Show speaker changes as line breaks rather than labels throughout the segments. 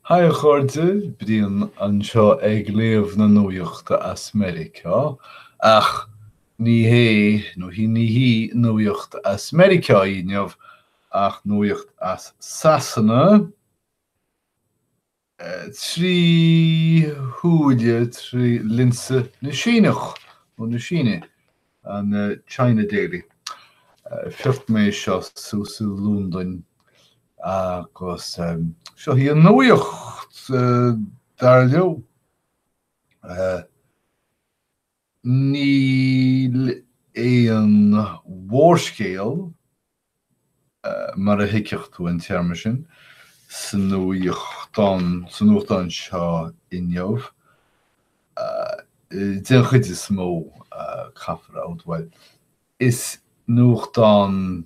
Hai chuirde bríon anseo ag léamh na nuaachta as Meiriceá, ach ní hí nuacht as Meiriceá íneamh, ach nuacht as Sasanna, trí thuaide trí linse na Síneach, ó na Síne, an China Daily. Firt mé seo súsú Lúndain agus seo hí an nuacht dar leo. Níl éon mhórscéal mar a hiiciachtú an tearma sin san nuachtán seo inneamh. Déan chuid is mó caithfear áit is nuachtán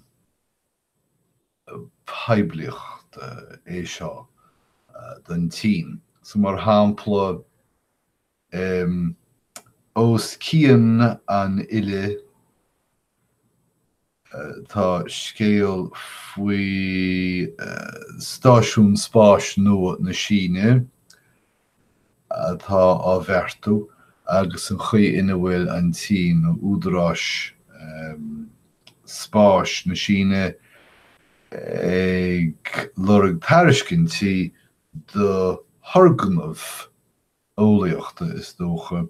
peibliocht é seo den tSín. So mar hampla os cían an ile tá scéal faoi stáisiún Spás nua na Síne tá á bheartú agus an chuí ina bhfuil an tSín údarás Spás na Síne ag lorg tariscintí de thorgamh ólaíochta is dócha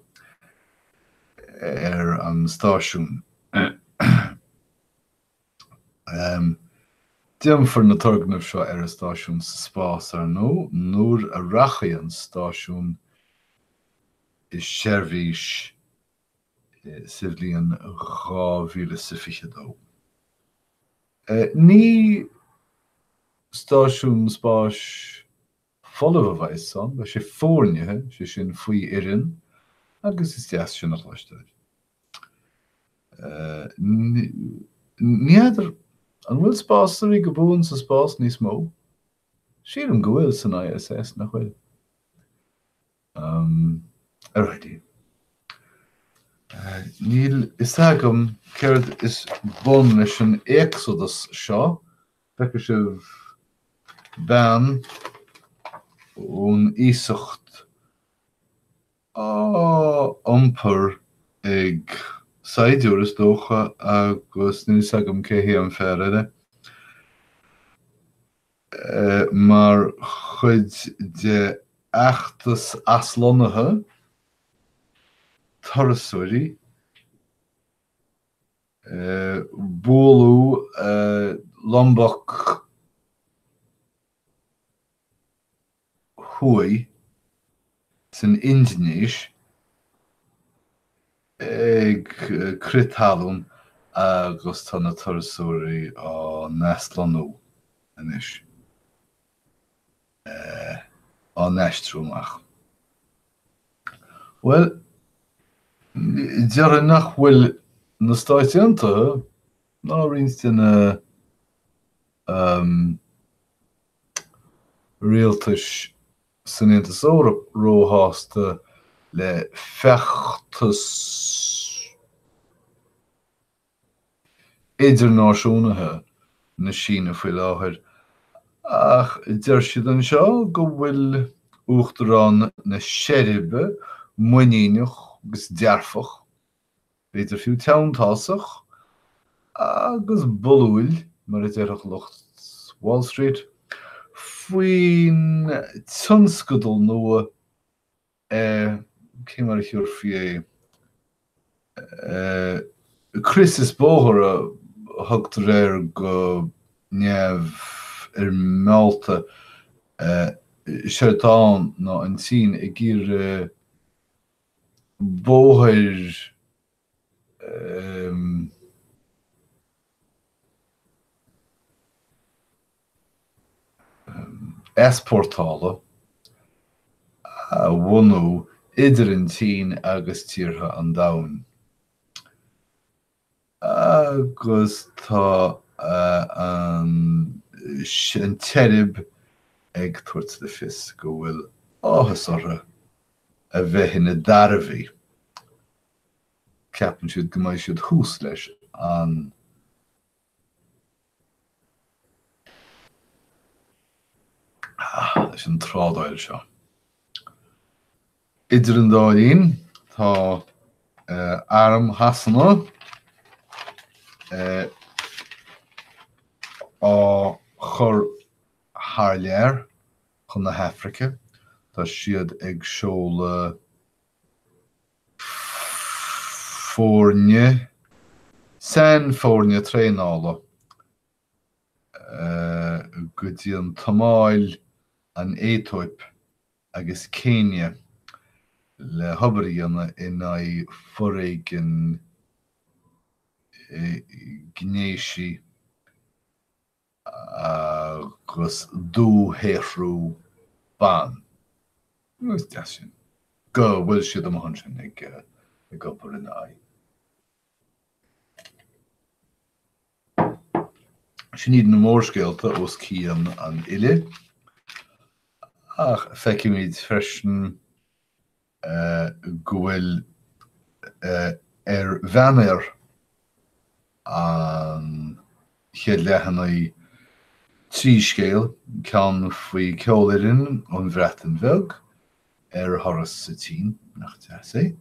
an stáisiún. Diamfar na torgnamh seo a stáisiún sa Spás nuair a rachaí an stáisiún is seirbhís sa bhliain 2022. Ní stáisiún Spás folamh a bheith san, ba sé fórnithe sé sin faoi irin, agus is deas sin nach leisteid. Níidir an bhfuil Spásaí go búin sa Spás níos mó. Siad an go bhfuil san ISS nach bhfuil. Alrighty. Níl is agam céird is bun leis an éagsodus seo, beca sibh bean ón ísacht iompar ag saidúr is dócha agus níos agam cé hí an fearide. Mar chuid de achtas aslonathe tarasúirí bólú lombach hui san inginíis ag crithalún agus tána tarasúirí á neaslanú inis á neistrúmach. Well, dearadh nach bhfuil na stáisiúnta ná rionstain rialtas san Aontas Eoraip róthásta le feachtas idirnáisiúnathe na Síne faoi láthair. Ach deir siad an seo go bhfuil uachtarán na seiribe muiníneach agus dearfach, beidir fiú teantáiseach agus bolúil mar a dearach lucht Wall Street faoin tionscadal nua cé mar a thiúr fie Chris is bóthar a thugtar go neamh Malta seirtán ná an tSín i gcír bóthir esportála bhunú idir an tSín agus tíortha an domhain. Agus tá an teirib ag tuairt de fios go bhfuil áthasartha a bheith ina darbhí. Ceapann siad go mbeidh siad thús leis an Leis an trádáil seo. Idir an dáilín tá arm hasanna á chur thar Lear chun na Afraice. Tá siad ag seoladh fórne, san fórne tréála go dtí an Tamáil an Eoraip agus Céine le hobaríanna in Afraic an gnéisi agus dúhéhrú ban. Nuair deasin. Go bhfuil siad am hansin ag gopur in ai. Sin iad na mórscéalta os cían an ile. Ach feicimid freisin go bhfuil bheanair an chéad leathanna trí scéal ceann faoi ceolaireann an Breataine bheag thoras sa tSín nach tSé.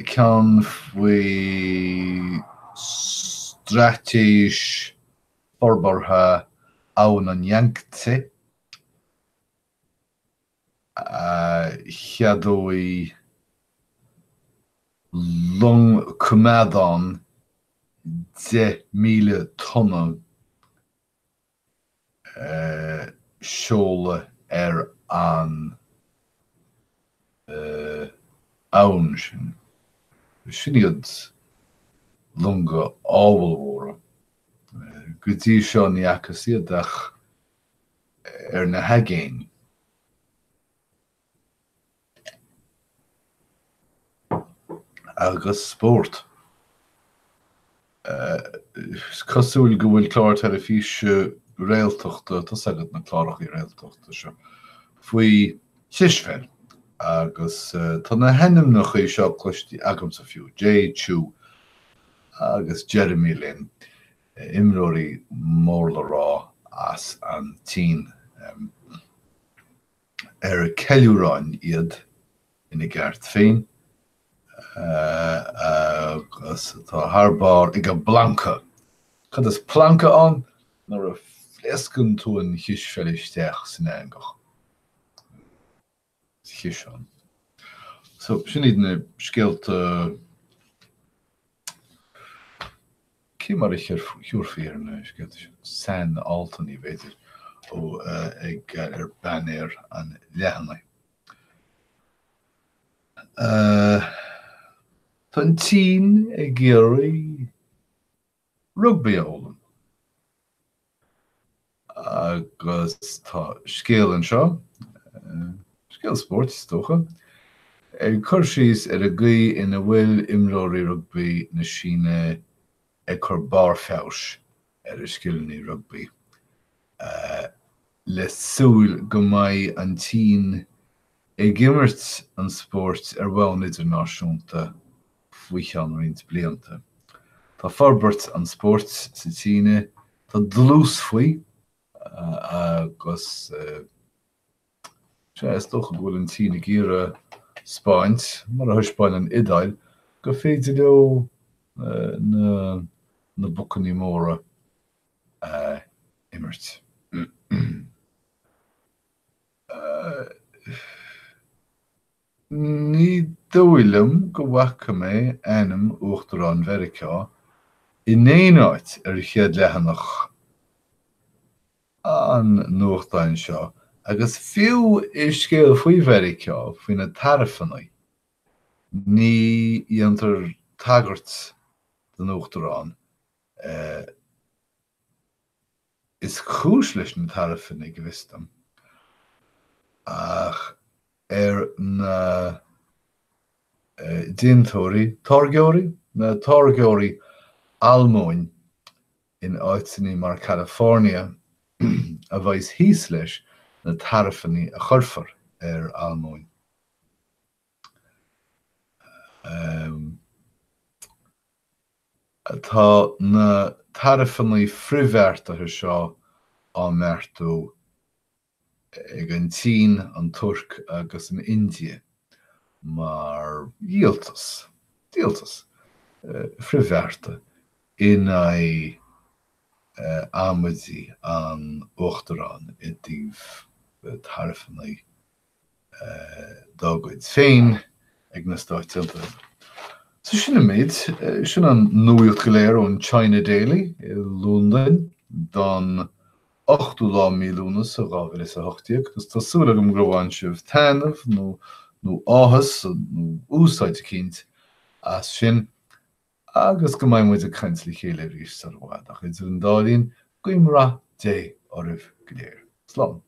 Ceann faoi stratéis forbartha ann an Nuacht cheadói long cumadán 10,000 tonna seoladh an ann sin. Sin iad lunga ábhal go dtí seo níachas iad ach na hagéin. Agus sport. Cosúil go bhfuil clár ar a físe réalteachta, tá sagad na clárach í réalteachta seo. Faoi tisfeil agus tá na henim nach é seo cloistí agam sa fiú, Jay Chu agus Jeremy Lynn, imróí mór le rá as an tSín ceiliúráin iad ina gceart féin. Agus tá tharbár ag an blanca. Cad is planca an nar a phléascann tú an thiisfeilisteach san aingach. Thiis an. So sin iad na scéalta cí mar ich thiúrfaíar na scéalta san altaní bhéidir ó ag bannéir an leathanna. Tá an tSín ag géirí Rugbaí a ólam. Agus tá scéal an seo, scéal sport tócha, ag chuir síos ar a gcuí ina bhfuil imreoirí Rugbaí na Síne ag chur bar feabhas ar a scileanna Rugbaí. Le súil go mbeidh an tSín ag gimmert an sport ar bhonn idirnáisiúnta faoi cheann roinnt blianta. Tá forbairt an sport sa tSíne, tá dlús faoi agus is dócha go bhfuil an tSín ag iarra Spáint, mar a thuispáin an idáil, go féidir leo na bucanní móra immert. Ní dóilm go bhacha mé ainm uachtarán Meiriceá i néanáid ar chéad leathanach an nuachtáin seo, agus fiú is scéal faoi Meiriceá faoi na tarafannaí. Ní dhéantar tagart den uachtarán. Is chúis leis na tarafannaí go bhfiostam. Ach na dintóirí, na targóirí Almóinn in áitsanní mar California a bhaith híos leis na tarafannaí a churfar ar Almóinn. Tá na tarafannaí frihharrtaithe seo an meartú ag an tSín, an Turc agus an India mar díaltas frihharrta in amadí an Uachtarán I dtíobh tarfanna dágóid féin ag na Stáit Untaithe. So sinna méid, sin an Nuacht go léir ón China Daily I London don 8 mílúna sa 2008, gus tásúla go gróháin sibh tainmh nó áthas nó úsáid cinnt as sin, agus go mbeidh muid a caintla chéile rís ar bhád ach idir an dálín go imreath 10 oribh go léir. Slán.